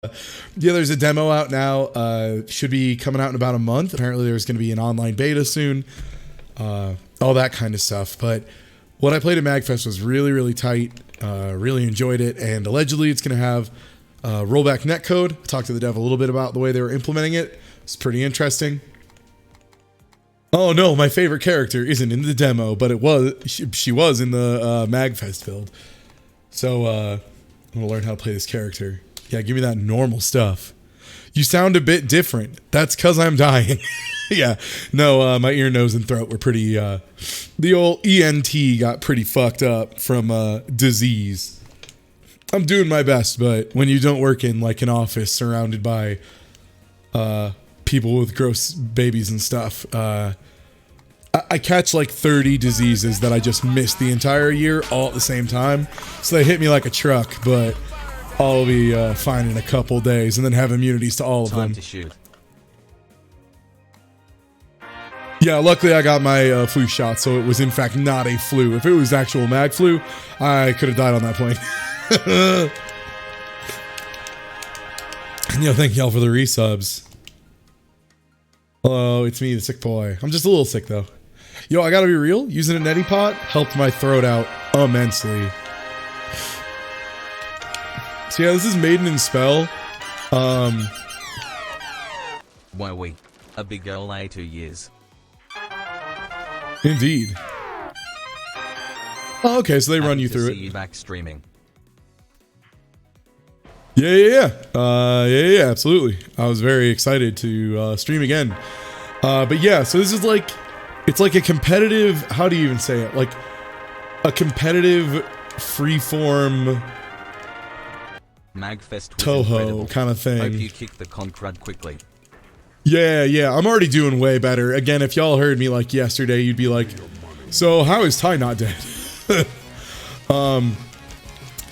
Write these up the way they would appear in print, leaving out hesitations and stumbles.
Yeah, there's a demo out now. Should be coming out in about a month. Apparently, there's going to be an online beta soon. All that kind of stuff. But what I played at MagFest was really, really tight. Really enjoyed it. And allegedly, it's going to have rollback netcode. I talked to the dev a little bit about the way they were implementing it. It's pretty interesting. Oh no, my favorite character isn't in the demo, but it was she was in the MagFest build. So I'm gonna learn how to play this character. Yeah, give me that normal stuff. You sound a bit different. That's because I'm dying. Yeah, no, my ear, nose, and throat were pretty. The old ENT got pretty fucked up from disease. I'm doing my best, but when you don't work in like an office surrounded by people with gross babies and stuff, I catch like 30 diseases that I just missed the entire year all at the same time. So they hit me like a truck, but I'll be fine in a couple days and then have immunities to all of them. Time to shoot. Yeah, luckily I got my flu shot, so it was in fact not a flu. If it was actual mag flu, I could have died on that plane. Yo, thank y'all for the resubs. Hello, it's me, the sick boy. I'm just a little sick though. Yo, I gotta be real. Using a neti pot helped my throat out immensely. So yeah, this is Maiden and Spell. Why we? A big girl 2 years. Indeed. Oh, okay, so they run you through it. See you back streaming. Yeah, absolutely. I was very excited to stream again. But yeah, so this is like, it's like a competitive, how do you even say it? Like a competitive freeform MagFest Toho kind of thing. Hope you kick the concrud quickly. Yeah, I'm already doing way better. Again, if y'all heard me like yesterday, you'd be like, so how is Ty not dead?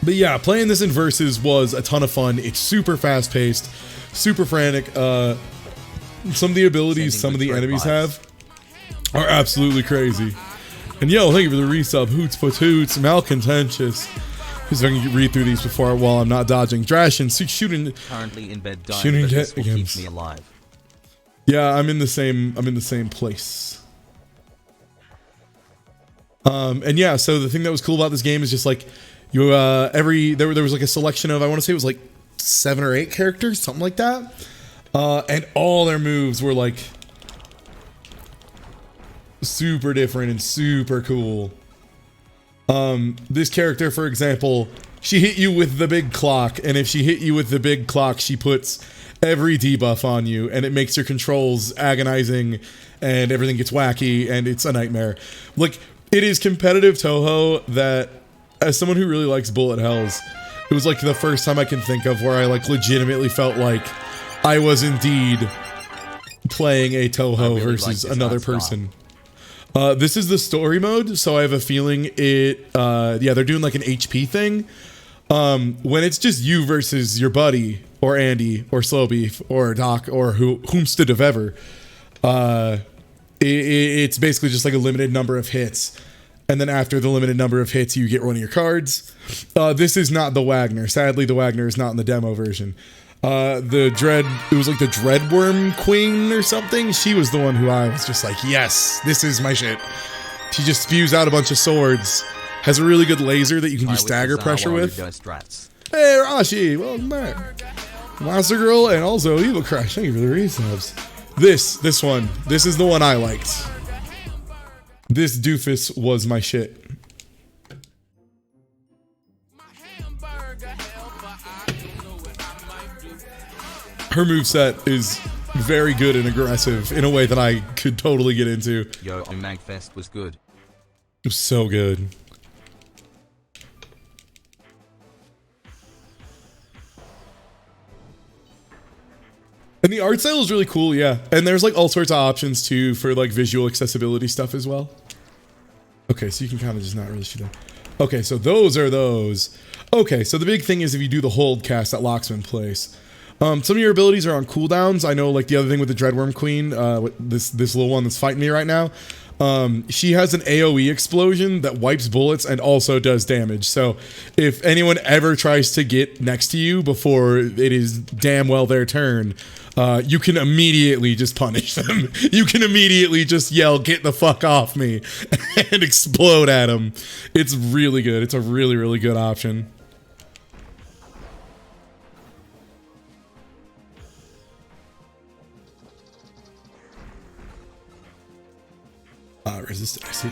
But yeah, playing this in Versus was a ton of fun. It's super fast paced, super frantic. Some of the abilities some of the enemies have are absolutely crazy. And yo, thank you for the resub. Hoots Patoots, Malcontentious. Because I can read through these before while I'm not dodging. Drash and shooting. Currently in bed dying, shooting but this will games. keep me alive. Yeah, I'm in the same place. And yeah, so the thing that was cool about this game is just like you there was like a selection of, I want to say it was like 7 or 8 characters, something like that. And all their moves were like super different and super cool. This character, for example, she hit you with the big clock, and if she hit you with the big clock, she puts every debuff on you, and it makes your controls agonizing, and everything gets wacky, and it's a nightmare. Like, it is competitive Toho that, as someone who really likes bullet hells, it was like the first time I can think of where I like legitimately felt like I was indeed playing a Toho really versus like another person. This is the story mode, so I have a feeling it, yeah, they're doing like an HP thing. When it's just you versus your buddy, or Andy, or Slowbeef, or Doc, or whomstead of ever, it's basically just like a limited number of hits. And then after the limited number of hits, you get one of your cards. This is not the Wagner. Sadly, the Wagner is not in the demo version. It was like the Dreadworm Queen or something. She was the one who I was just like, yes, this is my shit. She just spews out a bunch of swords. Has a really good laser that you can do stagger pressure with. Hey, Rashi, welcome back. Monster Girl and also Evil Crush. Thank you for the resubs. This one. This is the one I liked. This doofus was my shit. Her moveset is very good and aggressive in a way that I could totally get into. Yo, MagFest was good. It was so good. And the art style is really cool, yeah. And there's like all sorts of options too for like visual accessibility stuff as well. Okay, so you can kind of just not really shoot them. Okay, so those are those. Okay, so the big thing is if you do the hold cast, that locks them in place. Some of your abilities are on cooldowns. I know like the other thing with the Dreadworm Queen, this little one that's fighting me right now, She has an AoE explosion that wipes bullets and also does damage. So if anyone ever tries to get next to you before it is damn well their turn, you can immediately just punish them. You can immediately just yell, "Get the fuck off me," and explode at them. It's really good. It's a really, really good option. Resisted, I see.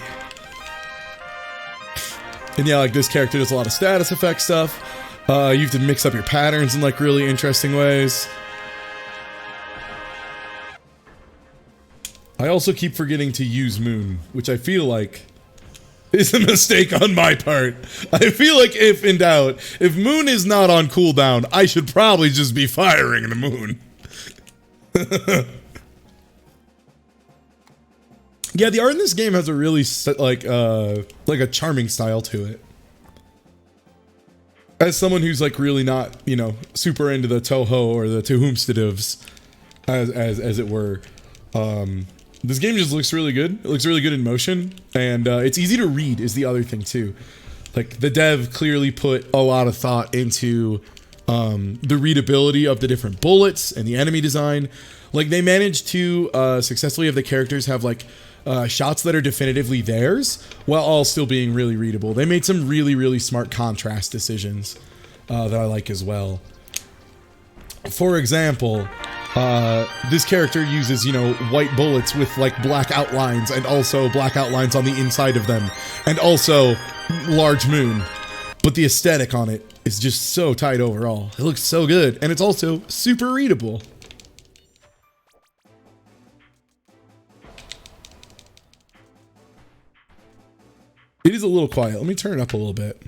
And yeah, like this character does a lot of status effect stuff. You have to mix up your patterns in like really interesting ways. I also keep forgetting to use Moon, which I feel like is a mistake on my part. I feel like if in doubt, if Moon is not on cooldown, I should probably just be firing the Moon. Yeah, the art in this game has a really like a charming style to it. As someone who's like really not, you know, super into the Toho or the Tuhumstadivs, as it were, this game just looks really good. It looks really good in motion, and it's easy to read is the other thing too. Like the dev clearly put a lot of thought into the readability of the different bullets and the enemy design. Like they managed to successfully have the characters have like shots that are definitively theirs while all still being really readable. They made some really, really smart contrast decisions that I like as well. For example, this character uses, you know, white bullets with like black outlines and also black outlines on the inside of them and also large moon. But the aesthetic on it is just so tight overall. It looks so good and it's also super readable. It is a little quiet. Let me turn it up a little bit.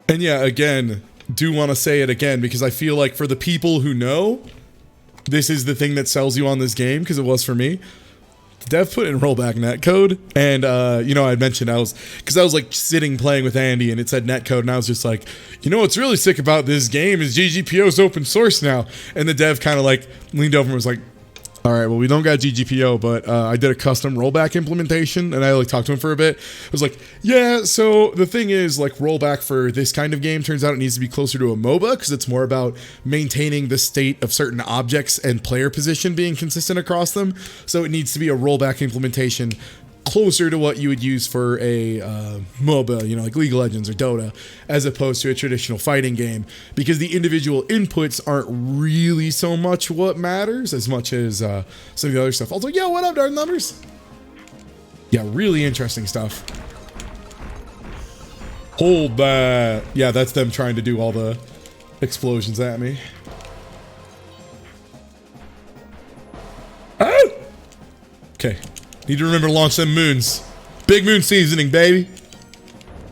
And yeah, again, do want to say it again because I feel like for the people who know, this is the thing that sells you on this game because it was for me. The dev put in rollback netcode and you know, I mentioned I was like sitting playing with Andy and it said netcode and I was just like, you know what's really sick about this game is GGPO's open source now. And the dev kind of like leaned over and was like, all right, well, we don't got GGPO, but I did a custom rollback implementation and I like talked to him for a bit. I was like, yeah, so the thing is like rollback for this kind of game turns out it needs to be closer to a MOBA because it's more about maintaining the state of certain objects and player position being consistent across them. So it needs to be a rollback implementation closer to what you would use for a MOBA, you know, like League of Legends or Dota, as opposed to a traditional fighting game, because the individual inputs aren't really so much what matters as much as some of the other stuff. Also, yo, what up, Dark Numbers? Yeah, really interesting stuff. Hold that. Yeah, that's them trying to do all the explosions at me. Oh! Okay. Need to remember to launch them moons. Big moon seasoning, baby.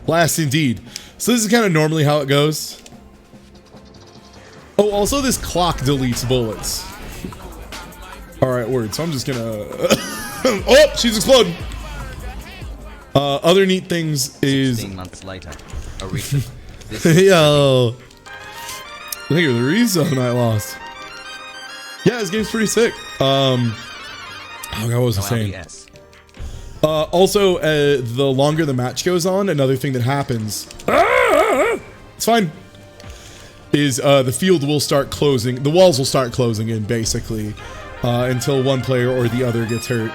Last indeed. So this is kind of normally how it goes. Oh, also this clock deletes bullets. All right, word. So I'm just gonna... oh, she's exploding. Other neat things is... 16 months later. A recent... Yo. Look at the reason I lost. Yeah, this game's pretty sick. Oh, God, what was I saying? Also, the longer the match goes on, another thing that happens, it's fine, is the field will start closing, the walls will start closing in, basically, until one player or the other gets hurt.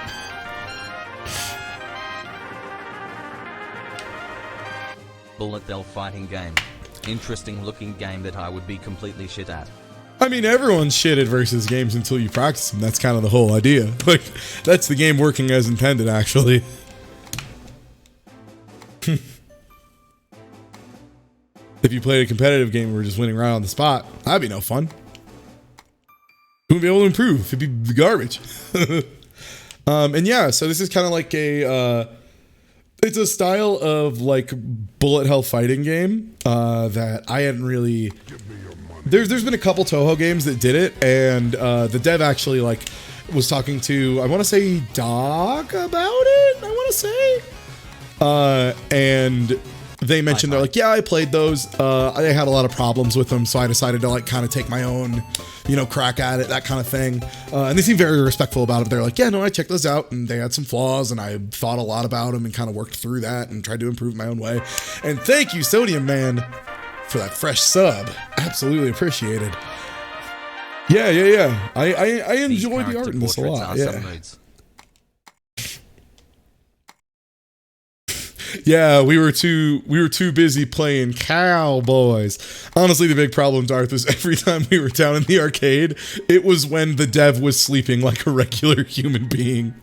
Bullet Hell fighting game. Interesting looking game that I would be completely shit at. I mean, everyone's shit at versus games until you practice them. That's kind of the whole idea. Like, that's the game working as intended, actually. If you played a competitive game where we're just winning right on the spot, that'd be no fun. You wouldn't be able to improve. It'd be garbage. And yeah, so this is kind of like a... it's a style of, like, bullet hell fighting game that I hadn't really... There's been a couple Toho games that did it, and the dev actually like was talking to, I want to say, Doc about it. I want to say, and they mentioned they're like, yeah, I played those. I had a lot of problems with them, so I decided to like kind of take my own, crack at it, that kind of thing. And they seem very respectful about it. They're like, yeah, no, I checked those out, and they had some flaws, and I thought a lot about them and kind of worked through that and tried to improve my own way. And thank you, Sodium Man, for that fresh sub. Absolutely appreciated. Yeah. I enjoy the art in this a lot. Yeah. Yeah, we were too busy playing Cowboys. Honestly, the big problem, Darth, was every time we were down in the arcade, it was when the dev was sleeping like a regular human being.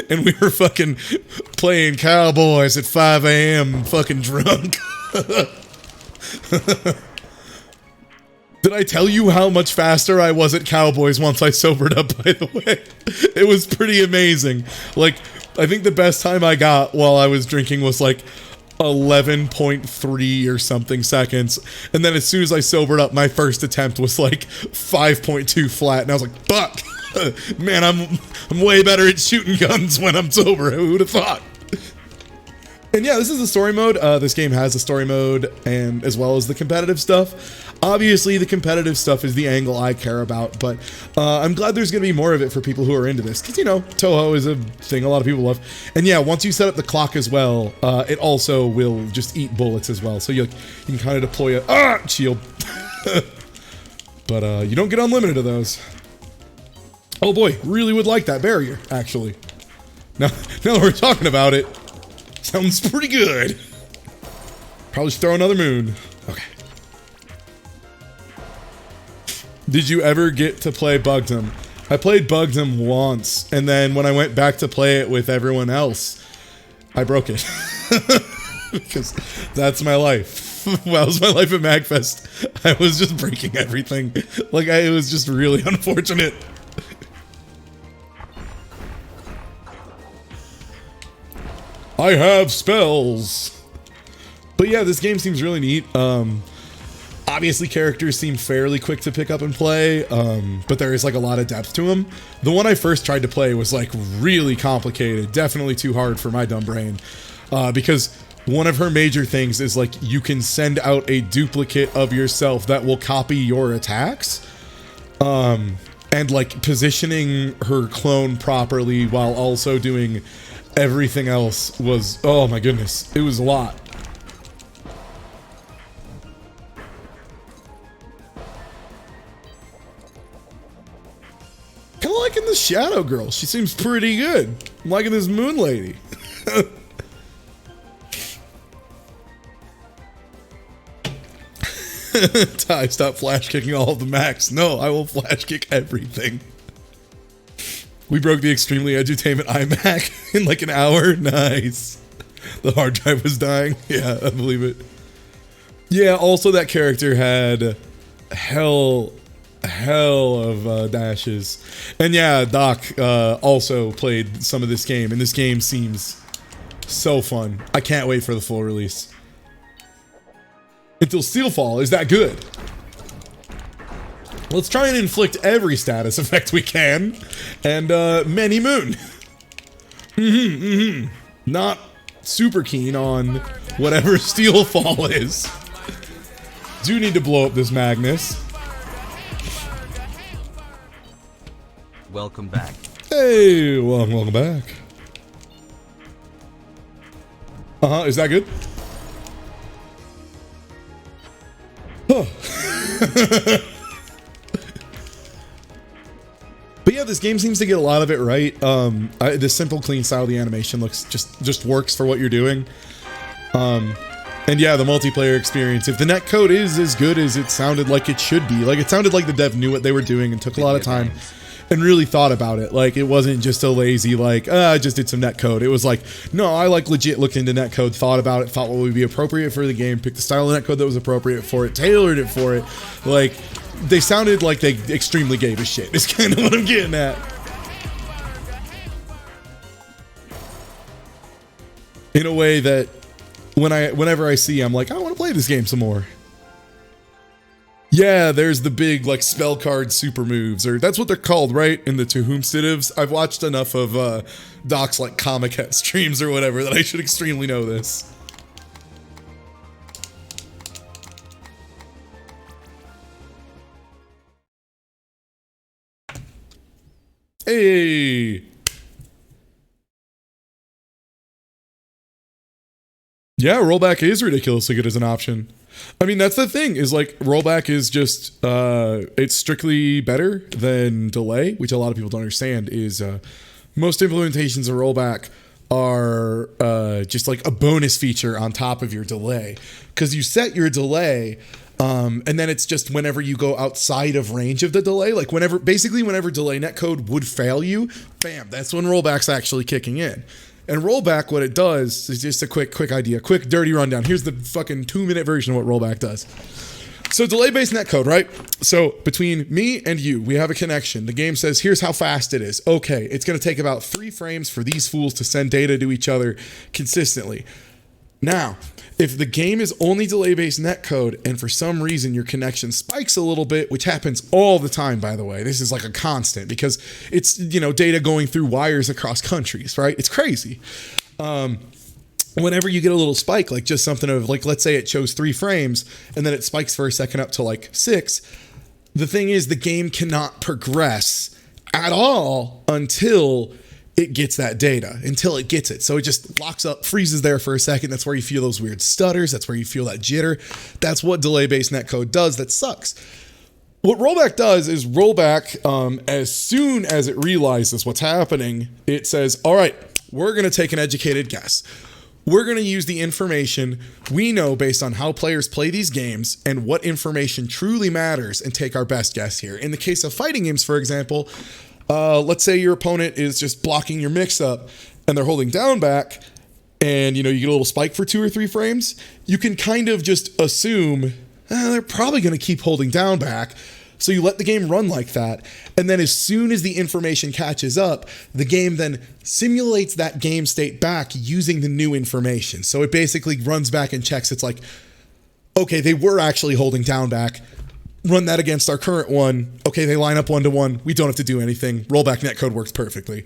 And we were fucking playing Cowboys at 5 a.m. fucking drunk. Did I tell you how much faster I was at Cowboys once I sobered up, by the way? It was pretty amazing. Like, I think the best time I got while I was drinking was like 11.3 or something seconds. And then as soon as I sobered up, my first attempt was like 5.2 flat. And I was like, fuck, man, I'm way better at shooting guns when I'm sober. Who would have thought? And yeah, this is the story mode. This game has a story mode and as well as the competitive stuff. Obviously, the competitive stuff is the angle I care about, but I'm glad there's going to be more of it for people who are into this, because, Toho is a thing a lot of people love. And yeah, once you set up the clock as well, it also will just eat bullets as well, so you can kind of deploy a shield. But you don't get unlimited of those. Oh boy, really would like that barrier, actually. Now that we're talking about it, sounds pretty good. Probably should throw another moon. Okay. Did you ever get to play Bugdom? I played Bugdom once, and then when I went back to play it with everyone else, I broke it. Because that's my life. That was my life at MagFest. I was just breaking everything. Like, it was just really unfortunate. I have spells. But yeah, this game seems really neat. Obviously, characters seem fairly quick to pick up and play, but there is like a lot of depth to them. The one I first tried to play was like really complicated, definitely too hard for my dumb brain, because one of her major things is like you can send out a duplicate of yourself that will copy your attacks, and like positioning her clone properly while also doing everything else was, oh my goodness, it was a lot. Kind of liking the Shadow Girl. She seems pretty good. I'm liking this Moon Lady. Ty, stop flash kicking all of the Macs. No, I will flash kick everything. We broke the extremely edutainment iMac in like an hour. Nice. The hard drive was dying. Yeah, I believe it. Yeah, also that character had hell of dashes. And yeah, Doc also played some of this game, and this game seems so fun. I can't wait for the full release. Until Steelfall is that good. Let's try and inflict every status effect we can, and many moon. Not super keen on whatever Steelfall is. Do need to blow up this Magnus. Welcome back. Hey, welcome back. Is that good? Huh. But yeah, this game seems to get a lot of it right. The simple, clean style of the animation looks just works for what you're doing. And yeah, the multiplayer experience, if the netcode is as good as it sounded like it should be, like it sounded like the dev knew what they were doing and took a lot of time and really thought about it. Like it wasn't just a lazy like, I just did some netcode. It was like, no, I like legit looked into netcode, thought about it, thought what would be appropriate for the game, picked the style of netcode that was appropriate for it, tailored it for it. Like they sounded like they extremely gave a shit. Is kind of what I'm getting at. In a way that whenever I see, I'm like, I want to play this game some more. Yeah, there's the big like spell card super moves, or that's what they're called, right? In the To Whomstitives. I've watched enough of Doc's like Comic Hat streams or whatever that I should extremely know this. Hey. Yeah, rollback is ridiculously good as an option. I mean, that's the thing is like rollback is just it's strictly better than delay, which a lot of people don't understand is most implementations of rollback are just like a bonus feature on top of your delay because you set your delay and then it's just whenever you go outside of range of the delay, like whenever delay netcode would fail you, bam, that's when rollback's actually kicking in. And rollback, what it does is just a quick idea, quick dirty rundown. Here's the fucking 2-minute version of what rollback does. So delay-based netcode, right? So between me and you, we have a connection. The game says, here's how fast it is. Okay, it's going to take about 3 frames for these fools to send data to each other consistently. Now, if the game is only delay-based netcode and for some reason your connection spikes a little bit, which happens all the time, by the way, this is like a constant because it's, data going through wires across countries, right? It's crazy. Whenever you get a little spike, like just something of like, let's say it shows 3 frames and then it spikes for a second up to like 6. The thing is the game cannot progress at all until it gets that data, until it gets it. So it just locks up, freezes there for a second. That's where you feel those weird stutters. That's where you feel that jitter. That's what delay-based netcode does. That sucks. What rollback does is rollback, as soon as it realizes what's happening, it says, all right, we're going to take an educated guess. We're going to use the information we know based on how players play these games and what information truly matters and take our best guess here. In the case of fighting games, for example, let's say your opponent is just blocking your mix-up and they're holding down back and, you get a little spike for 2 or 3 frames. You can kind of just assume they're probably going to keep holding down back. So you let the game run like that. And then as soon as the information catches up, the game then simulates that game state back using the new information. So it basically runs back and checks. It's like, okay, they were actually holding down back. Run that against our current one. Okay, they line up 1-to-1. We don't have to do anything. Rollback netcode works perfectly.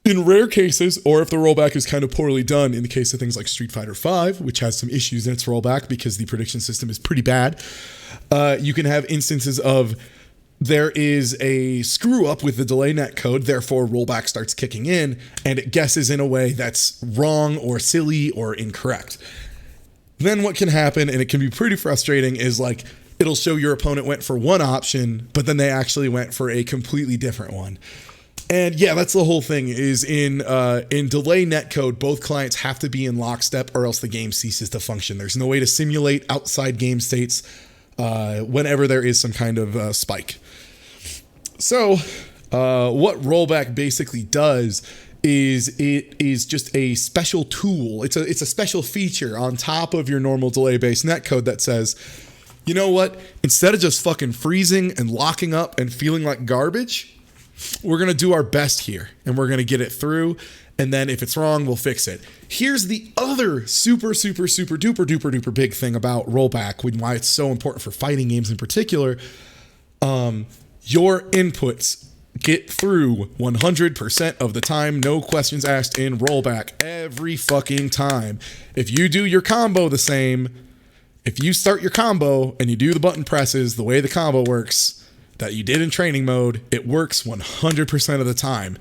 In rare cases, or if the rollback is kind of poorly done, in the case of things like Street Fighter V, which has some issues in its rollback because the prediction system is pretty bad, you can have instances of there is a screw up with the delay netcode, therefore rollback starts kicking in, and it guesses in a way that's wrong or silly or incorrect. Then what can happen, and it can be pretty frustrating, is like it'll show your opponent went for one option, but then they actually went for a completely different one. And yeah, that's the whole thing is in delay netcode, both clients have to be in lockstep or else the game ceases to function. There's no way to simulate outside game states whenever there is some kind of spike. So what rollback basically does is it is just a special tool. It's a special feature on top of your normal delay-based netcode that says, you know what? Instead of just fucking freezing and locking up and feeling like garbage, we're going to do our best here and we're going to get it through. And then if it's wrong, we'll fix it. Here's the other super duper big thing about rollback and why it's so important for fighting games in particular. Your inputs get through 100% of the time, no questions asked in rollback every fucking time. If you do your combo the same, if you start your combo and you do the button presses the way the combo works that you did in training mode, it works 100% of the time.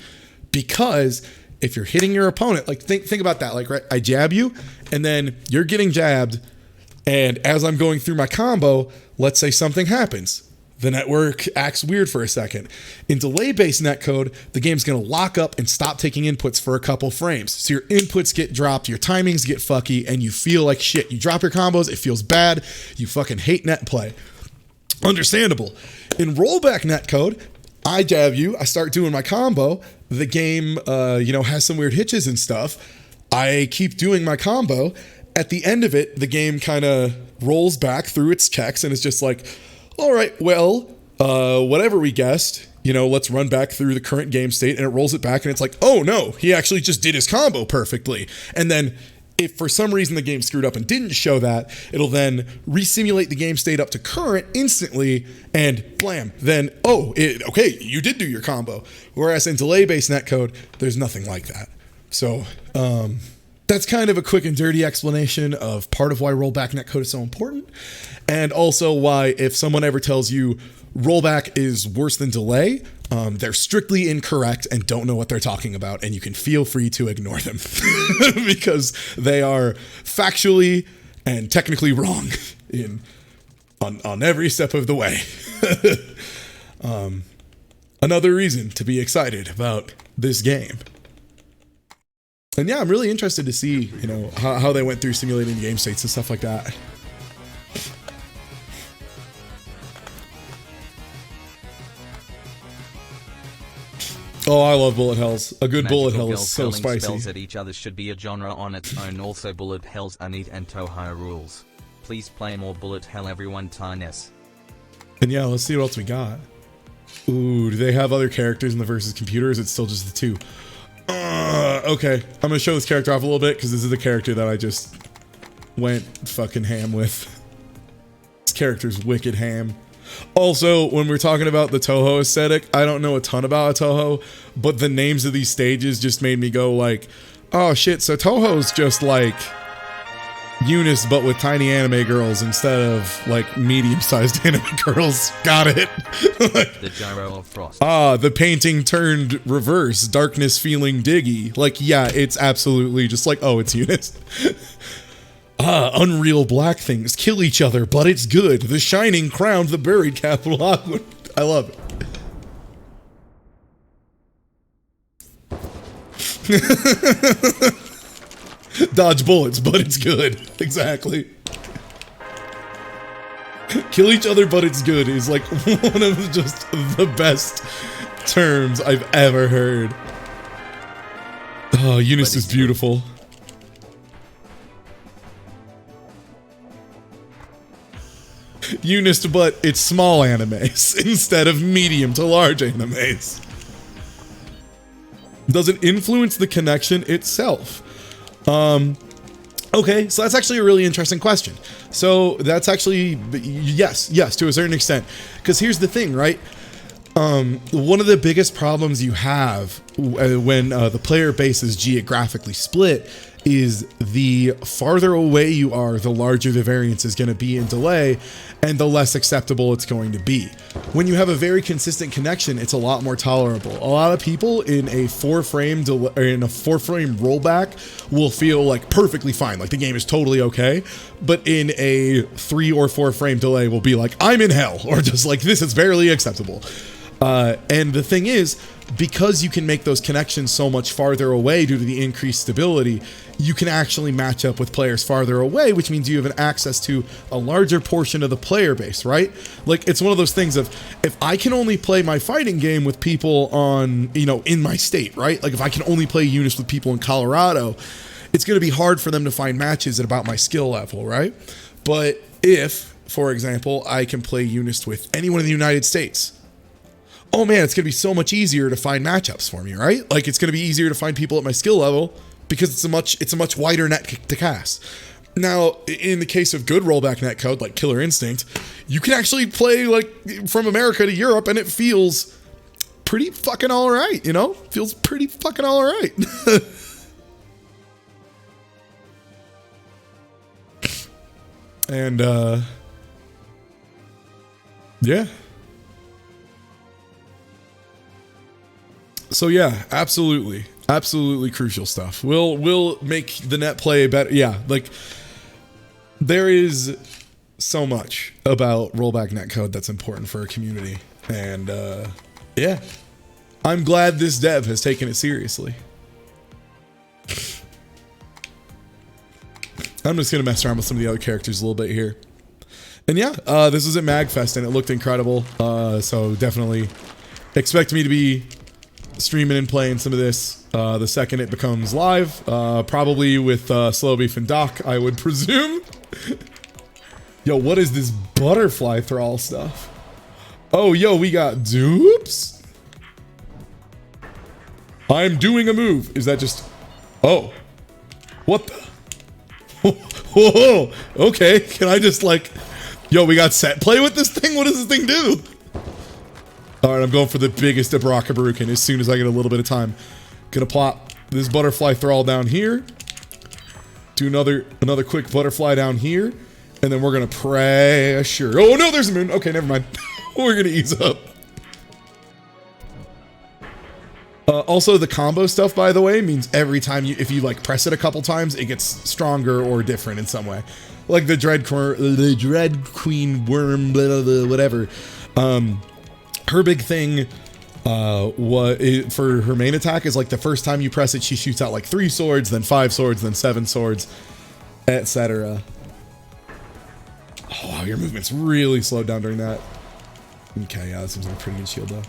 Because if you're hitting your opponent, like think about that, like right, I jab you and then you're getting jabbed, and as I'm going through my combo, let's say something happens. The network acts weird for a second. In delay-based netcode, the game's going to lock up and stop taking inputs for a couple frames. So your inputs get dropped, your timings get fucky, and you feel like shit. You drop your combos, it feels bad. You fucking hate net play. Understandable. In rollback netcode, I jab you, I start doing my combo. The game, has some weird hitches and stuff. I keep doing my combo. At the end of it, the game kind of rolls back through its checks and it's just like, all right, well, whatever we guessed, let's run back through the current game state, and it rolls it back and it's like, oh no, he actually just did his combo perfectly. And then if for some reason the game screwed up and didn't show that, it'll then resimulate the game state up to current instantly and blam, then, okay, you did do your combo. Whereas in delay-based netcode, there's nothing like that. So, that's kind of a quick and dirty explanation of part of why rollback netcode is so important, and also why if someone ever tells you rollback is worse than delay, they're strictly incorrect and don't know what they're talking about, and you can feel free to ignore them because they are factually and technically wrong on every step of the way. Another reason to be excited about this game. And yeah, I'm really interested to see, how they went through simulating the game states and stuff like that. Oh, I love bullet hells. A good bullet hell is so spicy. Spells at each other should be a genre on its own. Also, bullet hells are neat and Toho rules. Please play more bullet hell, everyone. Tines. And yeah, let's see what else we got. Ooh, do they have other characters in the versus computer? Or is it still just the two? Okay, I'm gonna show this character off a little bit because this is the character that I just went fucking ham with. This character's wicked ham. Also, when we're talking about the Toho aesthetic, I don't know a ton about Toho, but the names of these stages just made me go like, oh shit, so Toho's just like Eunice but with tiny anime girls instead of like medium-sized anime girls. Got it. The gyro of frost. The painting turned reverse, darkness feeling diggy. Like, yeah, it's absolutely just like, oh, it's Eunice. Unreal black things kill each other, but it's good. The shining crowned the buried capital Aqua. I love it. Dodge bullets, but it's good. Exactly. Kill each other, but it's good is like one of just the best terms I've ever heard. Oh, Eunice is beautiful. Eunice, but it's small animes instead of medium to large animes. Does it influence the connection itself? Okay, so that's actually a really interesting question. So that's actually, yes, to a certain extent. Because here's the thing, right? One of the biggest problems you have when the player base is geographically split is the farther away you are, the larger the variance is going to be in delay, and the less acceptable it's going to be. When you have a very consistent connection, it's a lot more tolerable. A lot of people in a 4-frame rollback will feel like perfectly fine, like the game is totally okay, but in a 3 or 4 frame delay will be like, I'm in hell, or just like, this is barely acceptable. And the thing is, because you can make those connections so much farther away due to the increased stability, you can actually match up with players farther away, which means you have an access to a larger portion of the player base, right? Like, it's one of those things of, if I can only play my fighting game with people on, in my state, right? Like, if I can only play units with people in Colorado, it's going to be hard for them to find matches at about my skill level, right? But if, for example, I can play units with anyone in the United States, oh man, it's going to be so much easier to find matchups for me, right? Like, it's going to be easier to find people at my skill level because it's a much wider net to cast. Now, in the case of good rollback netcode like Killer Instinct, you can actually play like from America to Europe and it feels pretty fucking all right, Feels pretty fucking all right. And yeah. So yeah, absolutely crucial stuff. We'll make the net play better. Yeah, like there is so much about rollback netcode that's important for a community, and yeah, I'm glad this dev has taken it seriously. I'm just gonna mess around with some of the other characters a little bit here, and yeah, this was at MagFest and it looked incredible. So definitely expect me to be streaming and playing some of this the second it becomes live, probably with Slow Beef and Doc, I would presume. Yo, what is this butterfly thrall stuff? Oh, yo, we got dupes. I'm doing a move. Is that just... Oh. What the... Whoa. Okay, can I just like... Yo, we got set play with this thing? What does this thing do? Alright, I'm going for the biggest Abracabrucan as soon as I get a little bit of time. Gonna plop this butterfly thrall down here. Do another quick butterfly down here, and then we're gonna pressure. Oh no, there's a moon. Okay, never mind. We're gonna ease up. Also, the combo stuff, by the way, means every time if you like press it a couple times, it gets stronger or different in some way. Like the Dread Queen worm, blah, blah, blah, whatever. Her big thing for her main attack is like the first time you press it, she shoots out like 3 swords, then 5 swords, then 7 swords, etc. Oh wow, your movement's really slowed down during that. Okay, yeah, that seems like a pretty good shield though.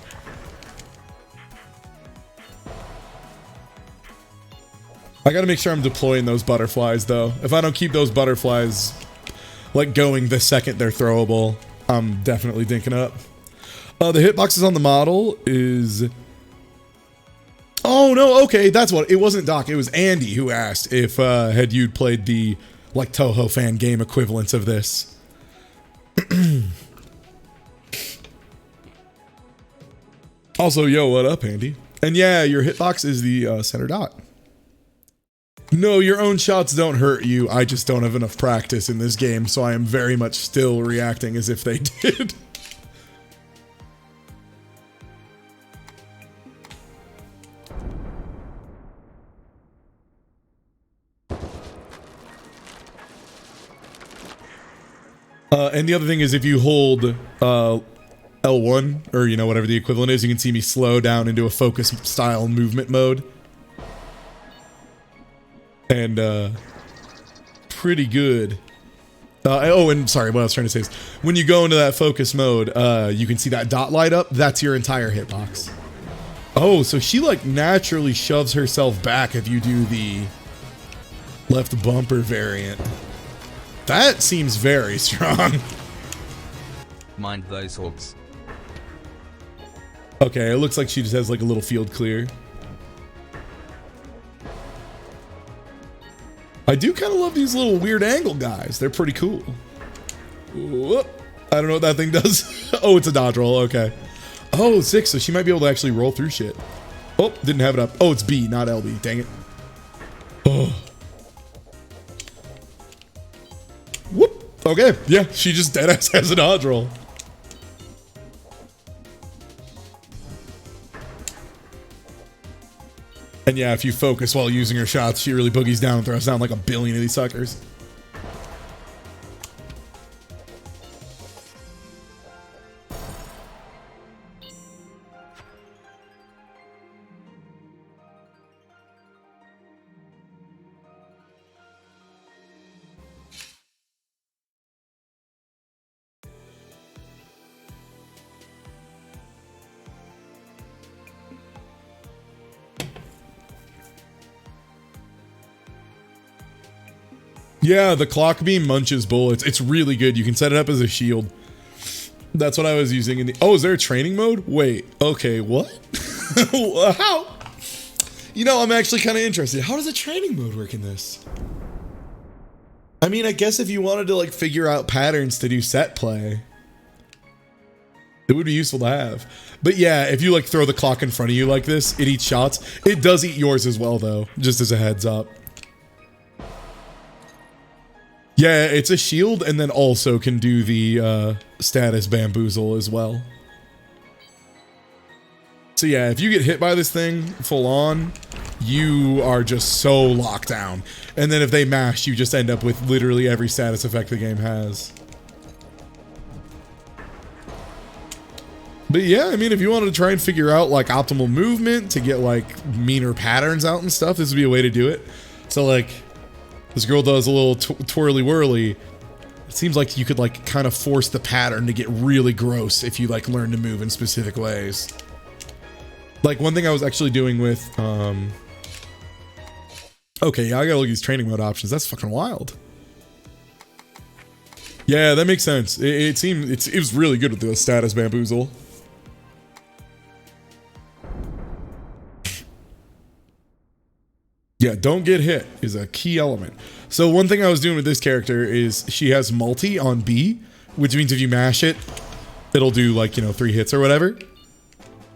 I gotta make sure I'm deploying those butterflies though. If I don't keep those butterflies like going the second they're throwable, I'm definitely dinking up. The hitboxes on the model is... Oh no, okay, that's what... It wasn't Doc, it was Andy who asked if had you played the like Toho fan game equivalents of this. Also, yo, what up, Andy? And yeah, your hitbox is the center dot. No, your own shots don't hurt you. I just don't have enough practice in this game, so I am very much still reacting as if they did. And the other thing is if you hold L1, or, you know, whatever the equivalent is, you can see me slow down into a focus style movement mode. And pretty good. Oh, and sorry, what I was trying to say is when you go into that focus mode, you can see that dot light up. That's your entire hitbox. Oh, so she like naturally shoves herself back if you do the left bumper variant. That seems very strong. Mind those hooks. Okay, it looks like she just has like a little field clear. I do kind of love these little weird angle guys. They're pretty cool. Whoop. I don't know what that thing does. Oh, it's a dodge roll. Okay. Oh, 6. So she might be able to actually roll through shit. Oh, didn't have it up. Oh, it's B, not LB. Dang it. Oh. Whoop. Okay. Yeah, she just deadass has a dodge roll. And yeah, if you focus while using her shots, she really boogies down and throws down like a billion of these suckers. Yeah, the clock beam munches bullets. It's really good. You can set it up as a shield. That's what I was using in the... Oh, is there a training mode? Wait, okay, what? How? You know, I'm actually kind of interested. How does a training mode work in this? I mean, I guess if you wanted to like figure out patterns to do set play, it would be useful to have. But yeah, if you like throw the clock in front of you like this, it eats shots. It does eat yours as well though, just as a heads up. Yeah, it's a shield and then also can do the status bamboozle as well. So yeah, if you get hit by this thing full on, you are just so locked down. And then if they mash, you just end up with literally every status effect the game has. But yeah, I mean, if you wanted to try and figure out like optimal movement to get like meaner patterns out and stuff, this would be a way to do it. So like, this girl does a little twirly whirly. It seems like you could like kind of force the pattern to get really gross if you like learn to move in specific ways. Like one thing I was actually doing with, okay, yeah, I gotta look at these training mode options. That's fucking wild. Yeah, that makes sense. It seemed, it was really good with the status bamboozle. Yeah, don't get hit is a key element. So one thing I was doing with this character is she has multi on B, which means if you mash it, it'll do like, you know, 3 hits or whatever.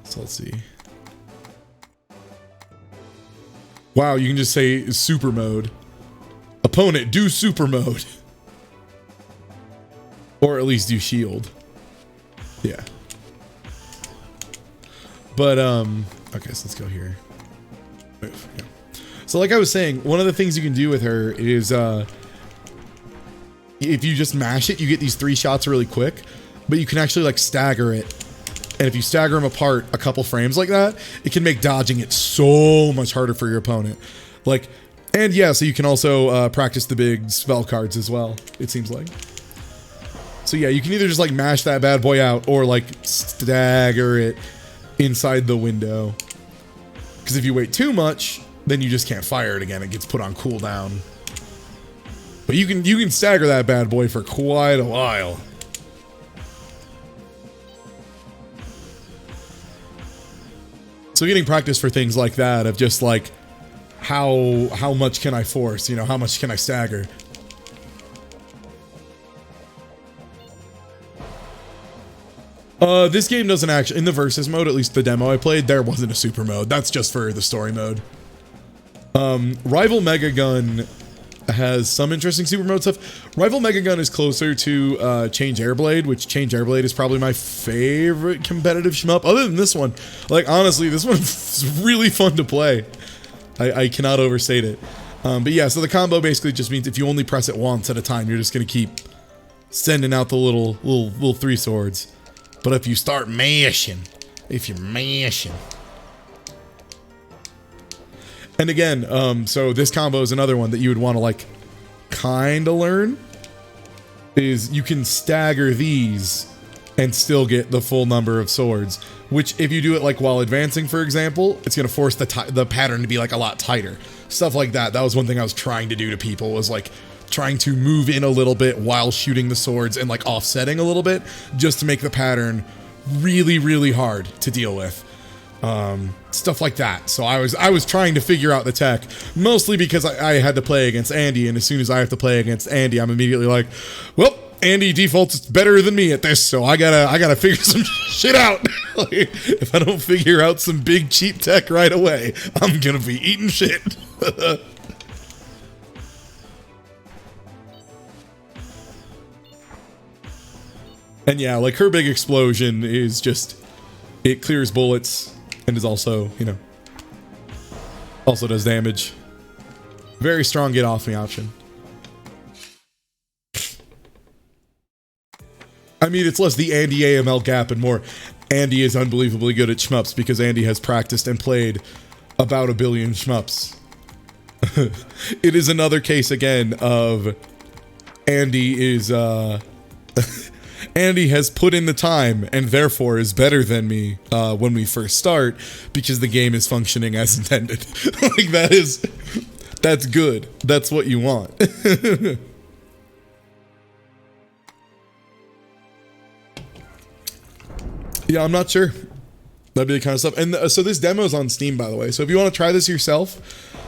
So let's see. Wow, you can just say super mode. Opponent, do super mode. Or at least do shield. Yeah. But, okay, so let's go here. Move, yeah. So like I was saying, one of the things you can do with her is, if you just mash it, you get these 3 shots really quick, but you can actually like stagger it. And if you stagger them apart a couple frames like that, it can make dodging it so much harder for your opponent. Like, and yeah, so you can also practice the big spell cards as well, it seems like. So yeah, you can either just like mash that bad boy out or like stagger it inside the window. Because if you wait too much, then you just can't fire it again. It gets put on cooldown. But you can stagger that bad boy for quite a while. So getting practice for things like that of just like how much can I force, you know, how much can I stagger? This game doesn't actually, in the versus mode, at least the demo I played, there wasn't a super mode. That's just for the story mode. Rival Mega Gun has some interesting super mode stuff. Rival Mega Gun is closer to Change Airblade, which Change Airblade is probably my favorite competitive shmup. Other than this one, like honestly, this one's really fun to play. I cannot overstate it. But yeah, so the combo basically just means if you only press it once at a time, you're just gonna keep sending out the little 3 swords. But if you start mashing, and again, so this combo is another one that you would want to like kind of learn, is you can stagger these and still get the full number of swords, which if you do it like while advancing, for example, it's going to force the pattern to be like a lot tighter. Stuff like that. That was one thing I was trying to do to people, was like trying to move in a little bit while shooting the swords and like offsetting a little bit just to make the pattern really, really hard to deal with. Stuff like that. So I was trying to figure out the tech, mostly because I had to play against Andy, and as soon as I have to play against Andy, I'm immediately like, well, Andy defaults better than me at this, so I gotta figure some shit out. Like, if I don't figure out some big cheap tech right away, I'm gonna be eating shit. And yeah, like her big explosion is just, it clears bullets and is also, you know, also does damage. Very strong get off me option. I mean, it's less the Andy AML gap and more Andy is unbelievably good at shmups because Andy has practiced and played about 1 billion shmups. It is another case again of Andy is, Andy has put in the time and therefore is better than me when we first start because the game is functioning as intended. Like that's good. That's what you want. Yeah, I'm not sure. That'd be the kind of stuff. And so this demo is on Steam, by the way. So if you want to try this yourself,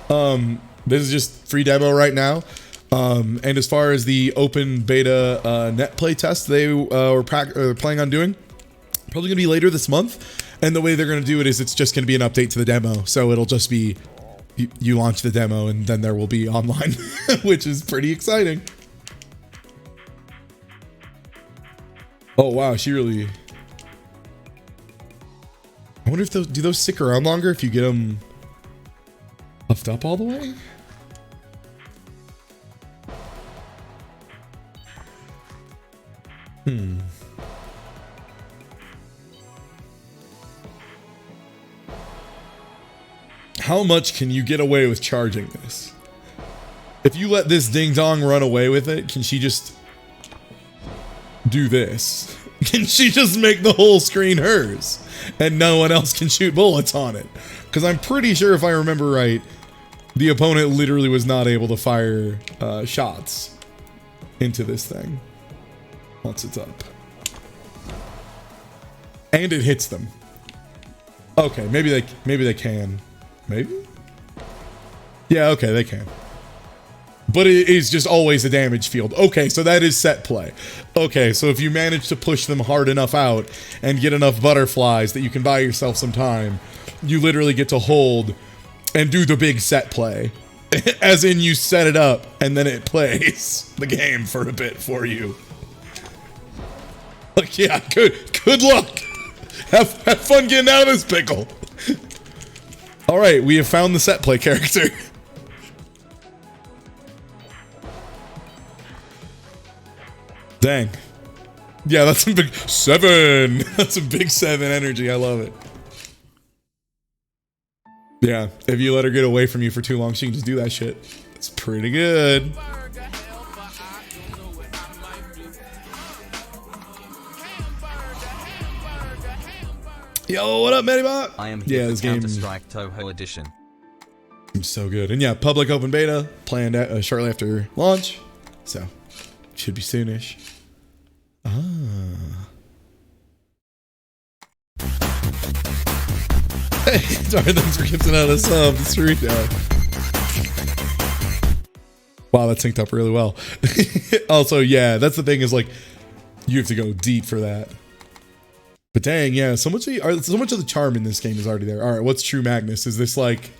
this is just free demo right now. And as far as the open beta net play test they were planning on doing, probably going to be later this month. And the way they're going to do it is it's just going to be an update to the demo. So it'll just be you launch the demo and then there will be online, which is pretty exciting. Oh, wow. She really... I wonder if do those stick around longer if you get them puffed up all the way? How much can you get away with charging this? If you let this ding dong run away with it, can she just do this? Can she just make the whole screen hers and no one else can shoot bullets on it? Because I'm pretty sure if I remember right, the opponent literally was not able to fire shots into this thing once it's up. And it hits them. Okay, maybe they can. Maybe? Yeah, okay, they can. But it is just always a damage field. Okay, so that is set play. Okay, so if you manage to push them hard enough out and get enough butterflies that you can buy yourself some time, you literally get to hold and do the big set play. As in you set it up and then it plays the game for a bit for you. Like, yeah, good luck. Have fun getting out of this pickle. All right, we have found the set play character. Dang. Yeah, that's some big 7. That's some big 7 energy. I love it. Yeah, if you let her get away from you for too long, she can just do that shit. It's pretty good. Yo, what up, Medibot? I am here this for game Counter-Strike Toho Edition. is so good. And yeah, public open beta planned shortly after launch. So, should be soonish. Hey, sorry, thanks for gifting out a sub. It's Rico. Wow, that synced up really well. Also, yeah, that's the thing is like, you have to go deep for that. But dang, yeah, so much of the charm in this game is already there. All right, what's True Magnus? Is this like,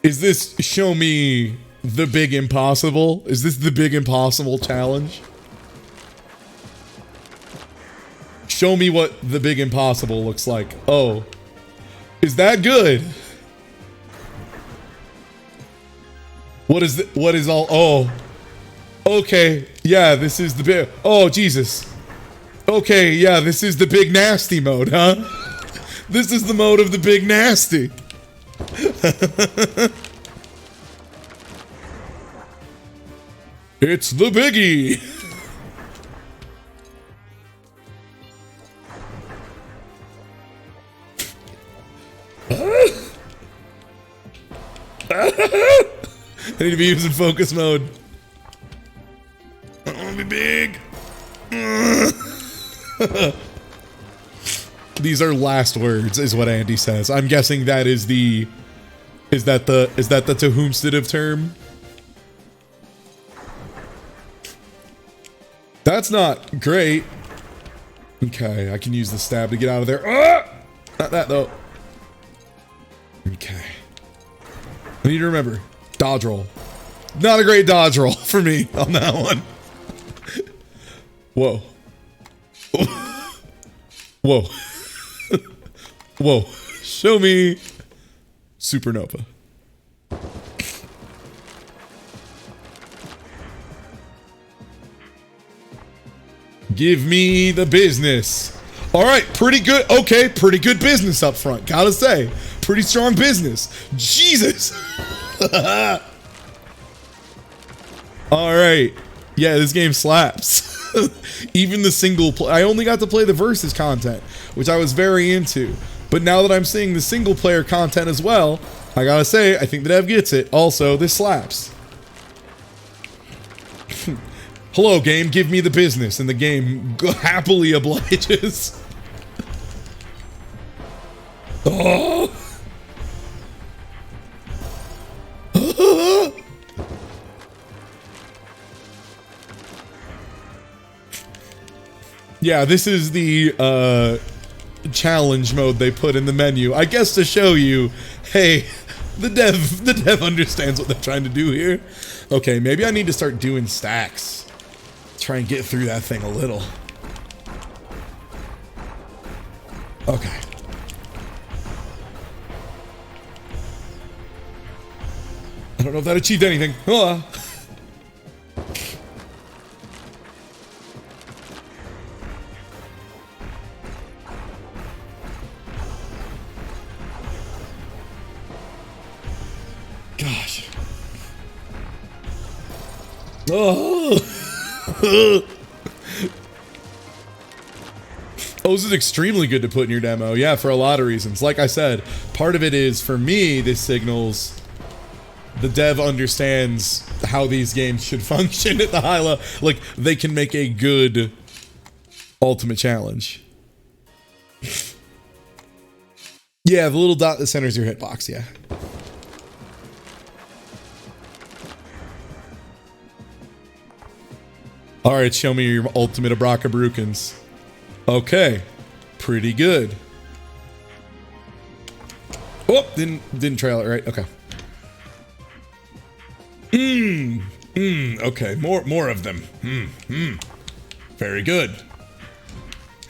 is this show me the big impossible? Is this the big impossible challenge? Show me what the big impossible looks like. Oh, is that good? What is all, oh, okay. Yeah, this is the big, oh, Jesus. Okay, yeah, this is the big nasty mode, huh? This is the mode of the big nasty. It's the biggie. I need to be using focus mode. I want to be big. These are last words, is what Andy says. I'm guessing that is the... Is that the to whomstead term? That's not great. Okay, I can use the stab to get out of there. Ah! Not that, though. Okay. I need to remember. Dodge roll. Not a great dodge roll for me on that one. Whoa. Whoa. Whoa. Show me supernova. Give me the business. All right, pretty good. Okay, pretty good business up front. Gotta say, pretty strong business. Jesus. All right. Yeah, this game slaps. Even the single play. I only got to play the versus content, which I was very into. But now that I'm seeing the single player content as well, I gotta say, I think the dev gets it. Also, this slaps. Hello, game, give me the business. And the game happily obliges. Oh. Yeah, this is the challenge mode they put in the menu. I guess to show you, hey, the dev understands what they're trying to do here. Okay, maybe I need to start doing stacks. Try and get through that thing a little. Okay. I don't know if that achieved anything. Gosh. Oh. Oh, this is extremely good to put in your demo. Yeah, for a lot of reasons. Like I said, part of it is, for me, this signals the dev understands how these games should function at the high level. Like, they can make a good ultimate challenge. Yeah, the little dot that centers your hitbox, yeah. All right, show me your ultimate Abrackabrukins. Okay, pretty good. Oh, didn't trail it right. Okay. Okay, more of them. Very good.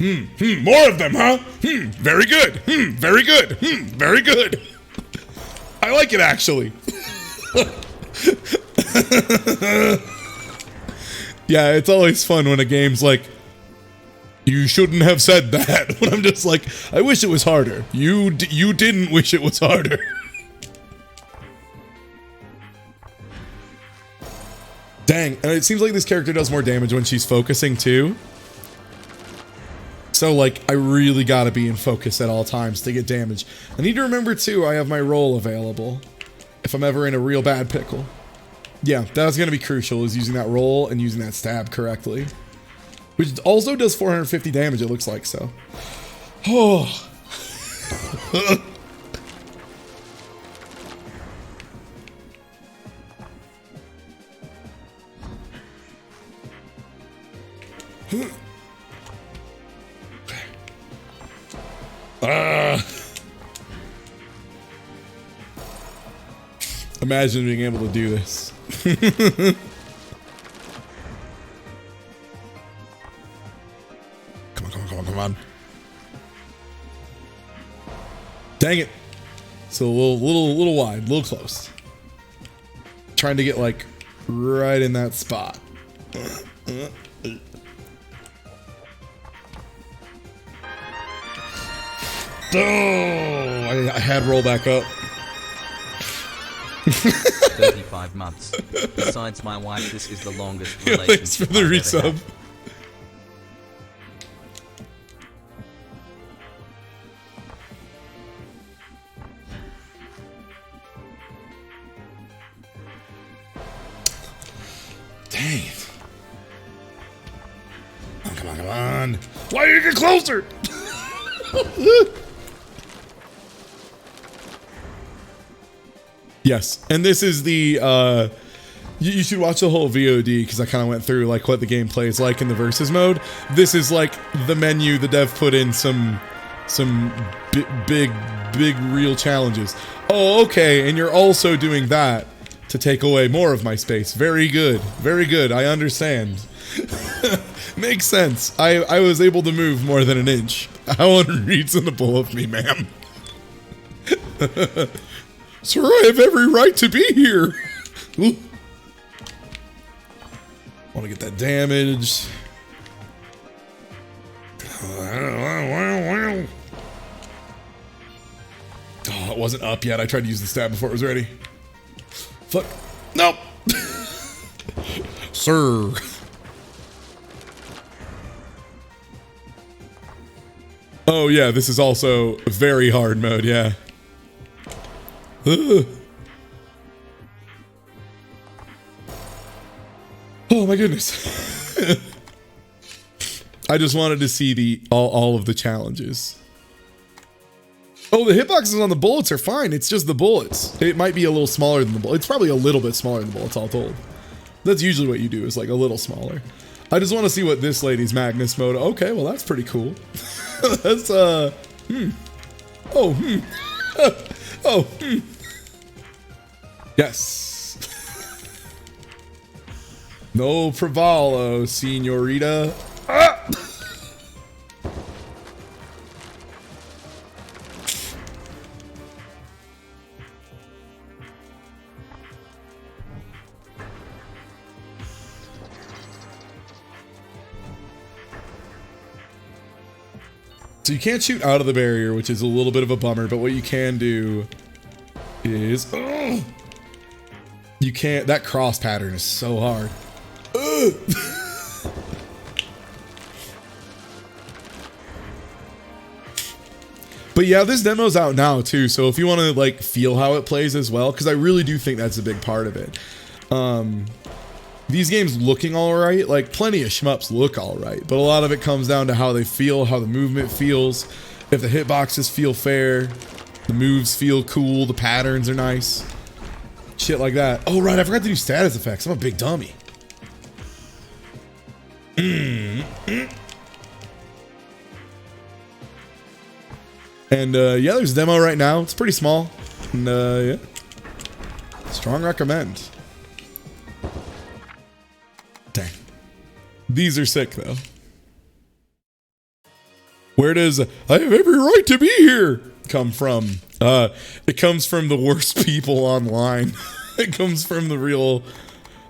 More of them, huh? Very good. Very good. Very good. I like it, actually. Yeah, it's always fun when a game's like, you shouldn't have said that. When I'm just like, I wish it was harder. You didn't wish it was harder. Dang, and it seems like this character does more damage when she's focusing too. So like, I really gotta be in focus at all times to get damage. I need to remember too, I have my roll available if I'm ever in a real bad pickle. Yeah, that's gonna be crucial, is using that roll and using that stab correctly. Which also does 450 damage, it looks like, so. Oh. Imagine being able to do this. Come on. Dang it. So a little wide, a little close. Trying to get like right in that spot. Oh, I had roll back up. 35 months. Besides my wife, this is the longest relationship. Thanks for the resub. Dang it. Oh, come on. Why did you get closer? Yes, and this is the, you should watch the whole VOD, because I kind of went through, like, what the gameplay is like in the versus mode. This is, like, the menu the dev put in some big real challenges. Oh, okay, and you're also doing that to take away more of my space. Very good, I understand. Makes sense. I was able to move more than an inch. How unreasonable of me, ma'am. Sir, I have every right to be here. Want to get that damage. Oh, it wasn't up yet. I tried to use the stab before it was ready. Fuck. Nope. Sir. Oh, yeah, this is also a very hard mode, yeah. Oh my goodness. I just wanted to see the all of the challenges. Oh, the hitboxes on the bullets are fine. It's just the bullets. It might be a little smaller than the bullet. It's probably a little bit smaller than the bullets, all told. That's usually what you do, is like a little smaller. I just want to see what this lady's Magnus mode. Okay, well that's pretty cool. That's Oh, oh, Yes. No bravado, señorita. Ah! So you can't shoot out of the barrier, which is a little bit of a bummer, but what you can do is... Oh, you can't... That cross pattern is so hard. But yeah, this demo's out now too, so if you want to like feel how it plays as well, because I really do think that's a big part of it. These games looking alright, like plenty of shmups look alright, but a lot of it comes down to how they feel, how the movement feels, if the hitboxes feel fair, the moves feel cool, the patterns are nice, shit like that. Oh right, I forgot to do status effects. I'm a big dummy. And yeah, there's a demo right now. It's pretty small, and yeah, strong recommend. These are sick though. Where does "I have every right to be here" come from? It comes from the worst people online. It comes from the real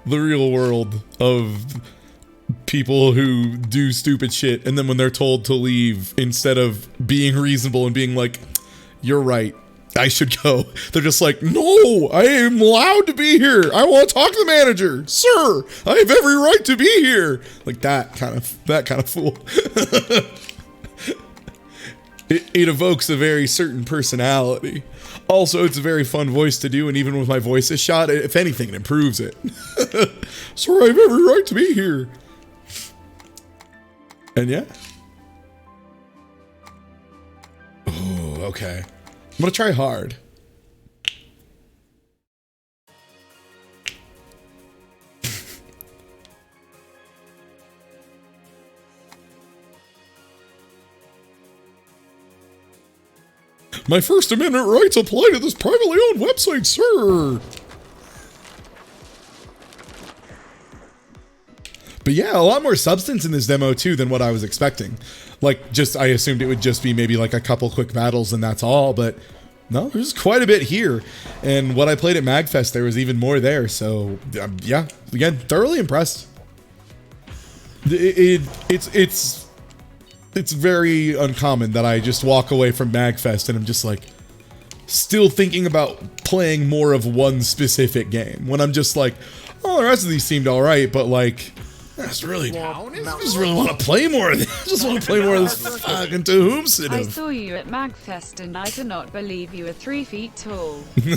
world of people who do stupid shit, and then when they're told to leave, instead of being reasonable and being like, "You're right, I should go," they're just like, "No, I am allowed to be here. I want to talk to the manager, sir. I have every right to be here." Like that kind of fool. It evokes a very certain personality. Also, it's a very fun voice to do, and even with my voice is shot, if anything, it improves it. "Sir, I have every right to be here." And yeah. Oh, okay. I'm gonna try hard. "My First Amendment rights apply to this privately owned website, sir." But yeah, a lot more substance in this demo too than what I was expecting. Like, I assumed it would just be maybe like a couple quick battles and that's all, but no, there's quite a bit here. And what I played at MagFest, there was even more there. So yeah, again, thoroughly impressed. It's very uncommon that I just walk away from MagFest and I'm just like still thinking about playing more of one specific game, when I'm just like, "Oh, the rest of these seemed all right, but like, I just really want to play more of this. I just want to play more of this fucking Tohoomsid." I saw you at MagFest and I cannot believe you were 3 feet tall. Yo,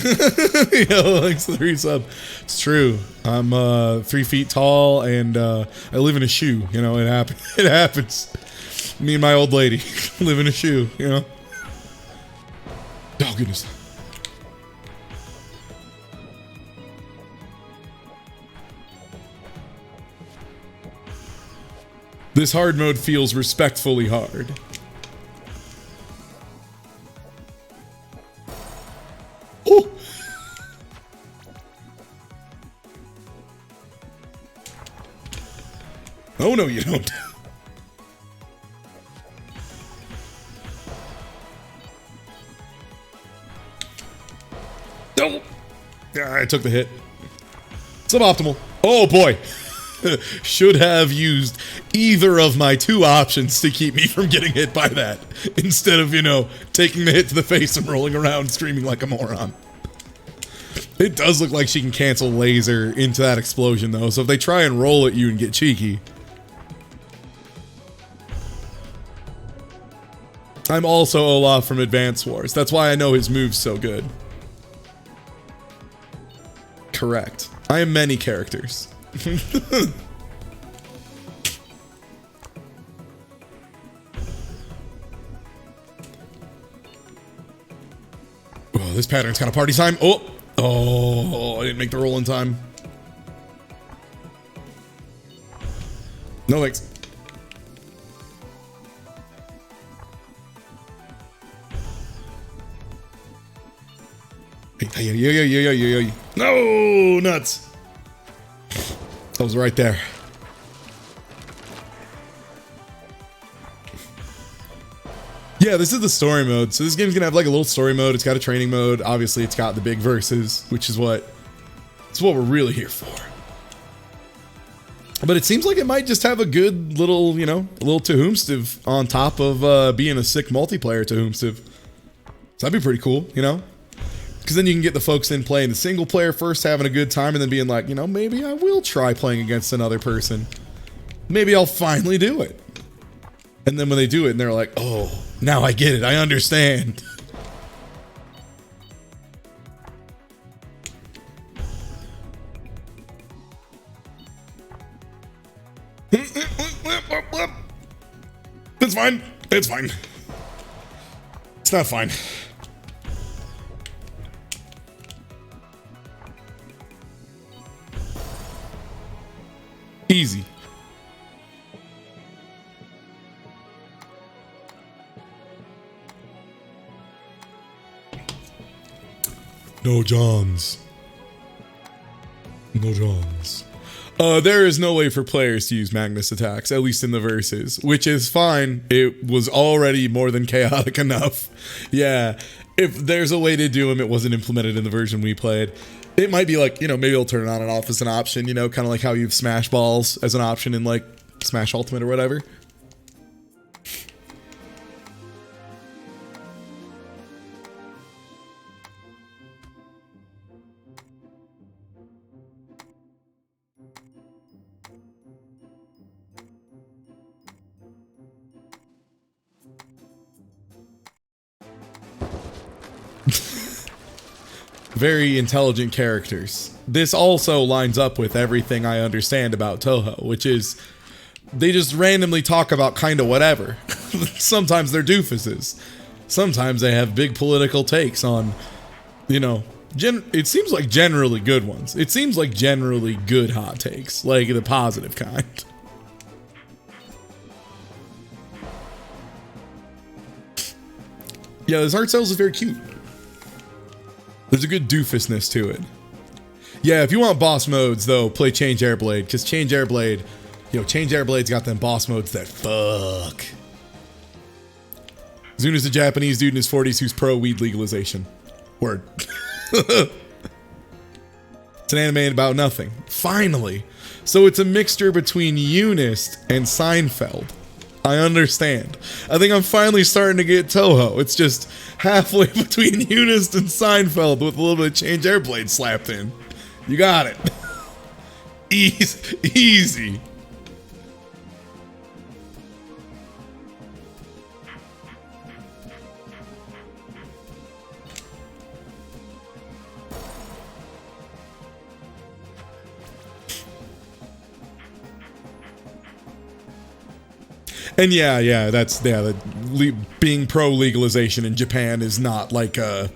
thanks for the resub. It's true. I'm 3 feet tall and I live in a shoe. You know, it happens. It happens. Me and my old lady live in a shoe, you know? Oh, goodness. This hard mode feels respectfully hard. Oh! Oh, no, you don't. No! Yeah, I took the hit. Suboptimal. Oh, boy. Should have used either of my two options to keep me from getting hit by that, instead of, you know, taking the hit to the face and rolling around screaming like a moron. It does look like she can cancel laser into that explosion, though, so if they try and roll at you and get cheeky. I'm also Olaf from Advance Wars. That's why I know his moves so good. Correct. I am many characters. Oh, this pattern's kind of party time. Oh, I didn't make the roll in time. No thanks. Hey. No, nuts. I was right there. Yeah, this is the story mode. So this game's gonna have like a little story mode. It's got a training mode. Obviously, it's got the big verses, which is what we're really here for. But it seems like it might just have a good little, you know, a little Tohoomstiv on top of being a sick multiplayer Tohoomstiv. So that'd be pretty cool, you know? Because then you can get the folks in playing the single player first, having a good time, and then being like, you know, maybe I will try playing against another person. Maybe I'll finally do it. And then when they do it, and they're like, oh, now I get it. I understand. It's fine. It's fine. It's not fine. Easy. No Johns. No Johns. There is no way for players to use Magnus attacks, at least in the verses, which is fine. It was already more than chaotic enough. Yeah, if there's a way to do them, it wasn't implemented in the version we played. It might be like, maybe it'll turn it on and off as an option, kind of like how you have Smash Balls as an option in like Smash Ultimate or whatever. Very intelligent characters. This also lines up with everything I understand about Toho, which is they just randomly talk about kind of whatever. Sometimes they're doofuses. Sometimes they have big political takes on, it seems like generally good ones. It seems like generally good hot takes, like the positive kind. Yeah, this art style is very cute. There's a good doofusness to it. Yeah, if you want boss modes, though, play Change Airblade, because Change Airblade, Change Airblade's got them boss modes that fuck. Zuna's a Japanese dude in his 40s who's pro weed legalization. Word. It's an anime about nothing. Finally. So it's a mixture between Eunice and Seinfeld. I understand. I think I'm finally starting to get Toho. It's just halfway between Eunice and Seinfeld with a little bit of Change Airblade slapped in. You got it. Easy. And being pro legalization in Japan is not like a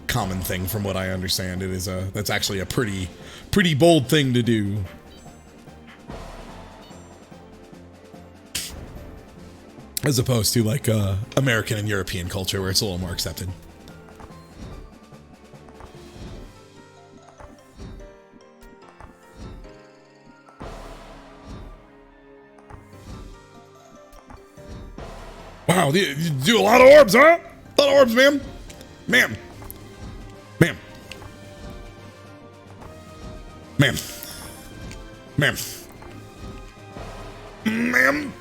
common thing, from what I understand. That's actually a pretty bold thing to do. As opposed to like American and European culture, where it's a little more accepted. Wow, you do a lot of orbs, huh? A lot of orbs, ma'am. Ma'am. Ma'am. Ma'am. Ma'am. Ma'am.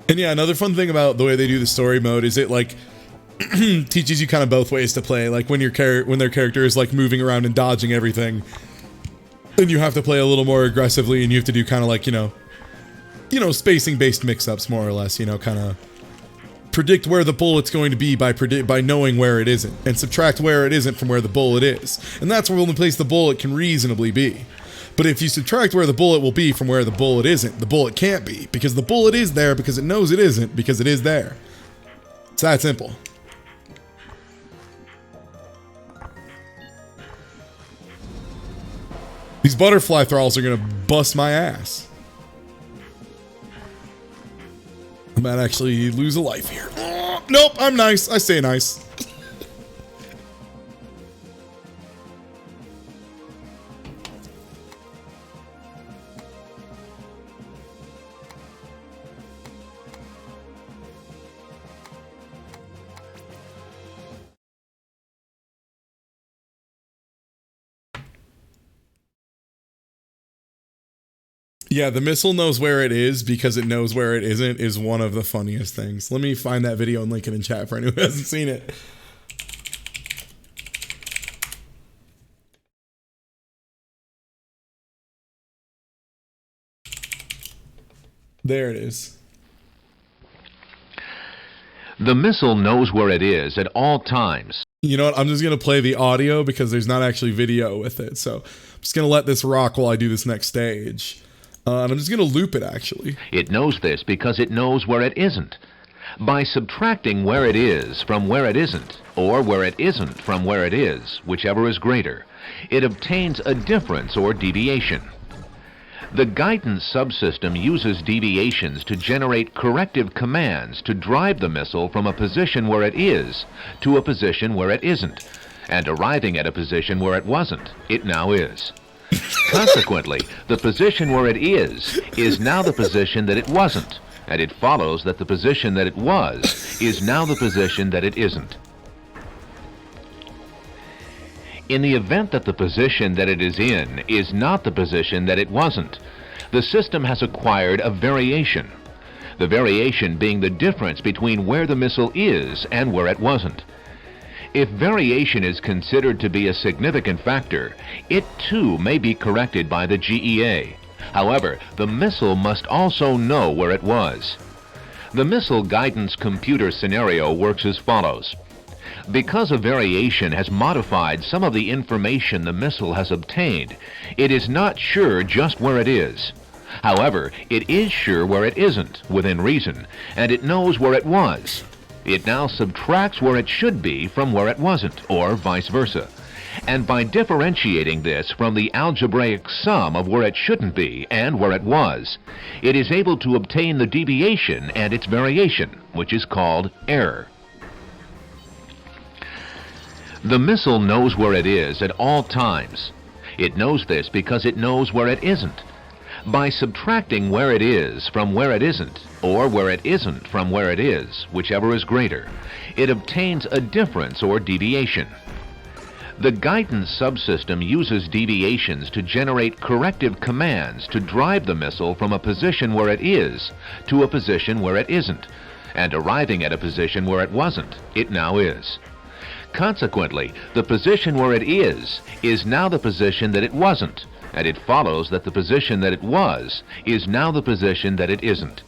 And yeah, another fun thing about the way they do the story mode is it like teaches you kind of both ways to play. Like when their character is like moving around and dodging everything, then you have to play a little more aggressively, and you have to do kind of like spacing based mix-ups more or less. Kind of predict where the bullet's going to be by knowing where it isn't, and subtract where it isn't from where the bullet is, and that's where the only place the bullet can reasonably be. But if you subtract where the bullet will be from where the bullet isn't, the bullet can't be, because the bullet is there because it knows it isn't, because it is there. It's that simple. These butterfly thralls are gonna bust my ass. I might actually lose a life here. Oh, nope, I'm nice. I stay nice. Yeah, the missile knows where it is because it knows where it isn't is one of the funniest things. Let me find that video and link it in chat for anyone who hasn't seen it. There it is. The missile knows where it is at all times. You know what? I'm just going to play the audio because there's not actually video with it. So I'm just going to let this rock while I do this next stage. And I'm just going to loop it, actually. It knows this because it knows where it isn't. By subtracting where it is from where it isn't, or where it isn't from where it is, whichever is greater, it obtains a difference or deviation. The guidance subsystem uses deviations to generate corrective commands to drive the missile from a position where it is to a position where it isn't, and arriving at a position where it wasn't, it now is. Consequently, the position where it is now the position that it wasn't, and it follows that the position that it was is now the position that it isn't. In the event that the position that it is not the position that it wasn't, the system has acquired a variation. The variation being the difference between where the missile is and where it wasn't. If variation is considered to be a significant factor, it too may be corrected by the GEA. However, the missile must also know where it was. The missile guidance computer scenario works as follows. Because a variation has modified some of the information the missile has obtained, it is not sure just where it is. However, it is sure where it isn't, within reason, and it knows where it was. It now subtracts where it should be from where it wasn't, or vice versa. And by differentiating this from the algebraic sum of where it shouldn't be and where it was, it is able to obtain the deviation and its variation, which is called error. The missile knows where it is at all times. It knows this because it knows where it isn't. By subtracting where it is from where it isn't, or where it isn't from where it is, whichever is greater, it obtains a difference or deviation. The guidance subsystem uses deviations to generate corrective commands to drive the missile from a position where it is to a position where it isn't, and arriving at a position where it wasn't, it now is. Consequently, the position where it is now the position that it wasn't, and it follows that the position that it was is now the position that it isn't.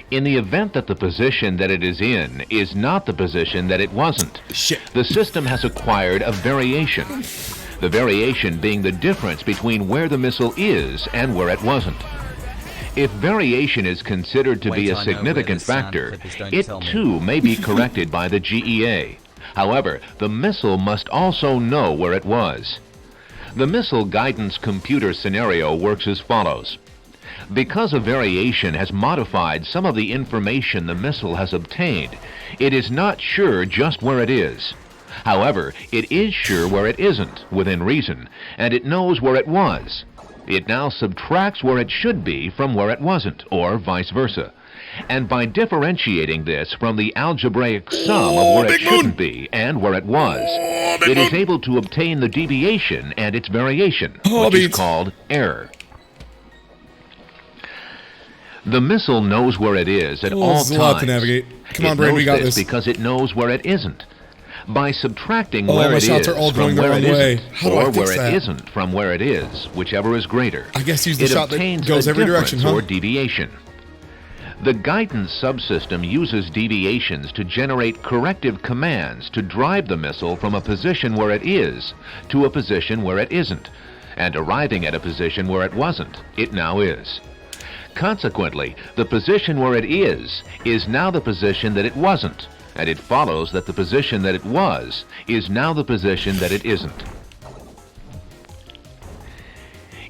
In the event that the position that it is not the position that it wasn't, the system has acquired a variation. The variation being the difference between where the missile is and where it wasn't. If variation is considered to be a significant factor, it too may be corrected by the GEA. However, the missile must also know where it was. The missile guidance computer scenario works as follows. Because a variation has modified some of the information the missile has obtained, it is not sure just where it is. However, it is sure where it isn't, within reason, and it knows where it was. It now subtracts where it should be from where it wasn't, or vice versa. And by differentiating this from the algebraic sum of where it shouldn't be and where it was, it is able to obtain the deviation and its variation, which is called error. The missile knows where it is at all times. A lot to navigate. Come on, Brain, we got this. Because it knows where it isn't. By subtracting where it shots is are all from going the where wrong it way. isn't, How do I or fix where that? it isn't from where it is, whichever is greater, I guess use the it shot that obtains goes a every direction, difference huh? or deviation. The guidance subsystem uses deviations to generate corrective commands to drive the missile from a position where it is to a position where it isn't, and arriving at a position where it wasn't, it now is. Consequently, the position where it is now the position that it wasn't, and it follows that the position that it was is now the position that it isn't.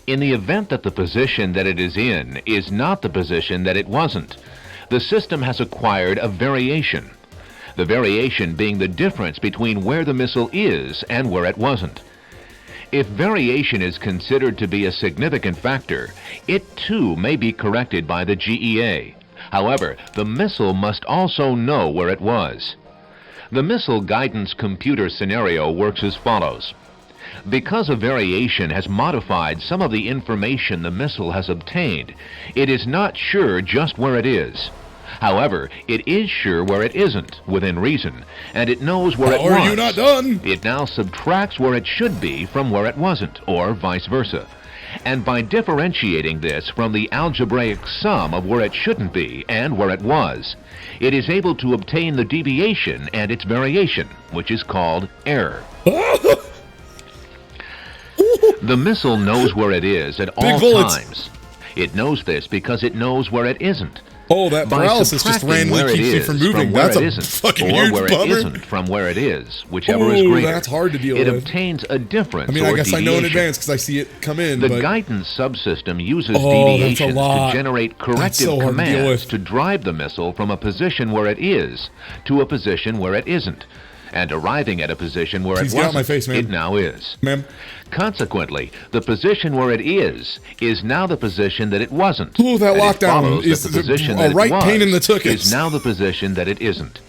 In the event that the position that it is not the position that it wasn't, the system has acquired a variation. The variation being the difference between where the missile is and where it wasn't. If variation is considered to be a significant factor, it too may be corrected by the GEA. However, the missile must also know where it was. The missile guidance computer scenario works as follows. Because a variation has modified some of the information the missile has obtained, it is not sure just where it is. However, it is sure where it isn't, within reason, and it knows where it was. Are you not done? It now subtracts where it should be from where it wasn't, or vice versa. And by differentiating this from the algebraic sum of where it shouldn't be and where it was, it is able to obtain the deviation and its variation, which is called error. The missile knows where it is at all times. It knows this because it knows where it isn't. Oh, that paralysis just randomly keeps you from moving. That's a fucking huge bummer. Or where it isn't from where it is, whichever is greater. That's hard to deal with. It obtains a difference. I mean, I guess I know in advance because I see it come in. The guidance subsystem uses deviations to generate corrective commands to drive the missile from a position where it is to a position where it isn't. And arriving at a position where it wasn't, it now is. Ma'am. Consequently, the position where it is now the position that it wasn't. Ooh, that lockdown is the position that right it was pain in the tuchus. Is now the position that it isn't.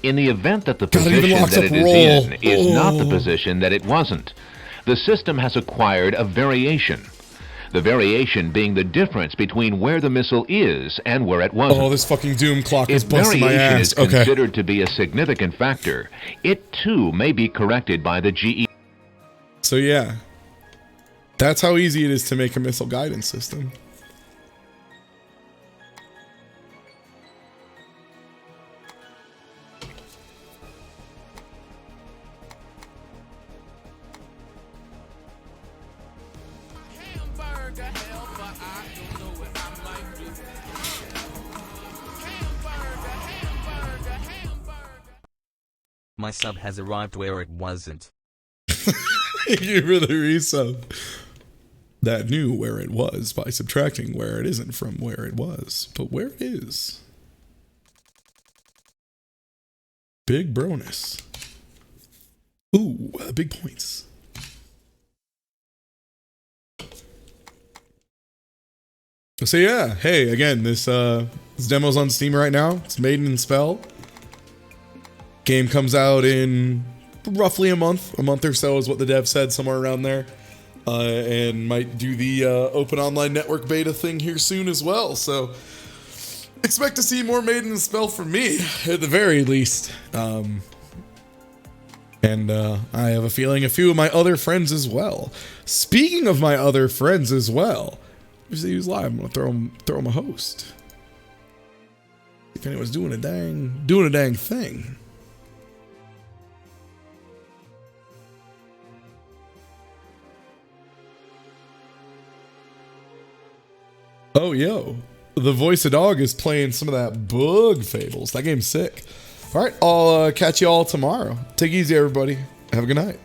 In the event that the position that it is in is not the position that it wasn't, the system has acquired a variation. The variation being the difference between where the missile is and where it wasn't. Oh, this fucking doom clock is busting my ass. If variation is considered to be a significant factor, it too may be corrected by the GE. So yeah, that's how easy it is to make a missile guidance system. My sub has arrived where it wasn't. Thank you for the resub. That knew where it was by subtracting where it isn't from where it was, but where it is. Big bonus. Ooh, big points. So yeah, hey, again, this demo's on Steam right now. It's Maiden and Spell. Game comes out in roughly a month or so is what the dev said, somewhere around there. And might do the open online network beta thing here soon as well. So expect to see more Maiden and Spell from me, at the very least. And I have a feeling a few of my other friends as well. Speaking of my other friends as well, if he was live, I'm gonna throw him a host. If anyone's doing a dang thing. Oh, yo, the voice of dog is playing some of that Bug Fables. That game's sick. All right, I'll catch you all tomorrow. Take it easy, everybody. Have a good night.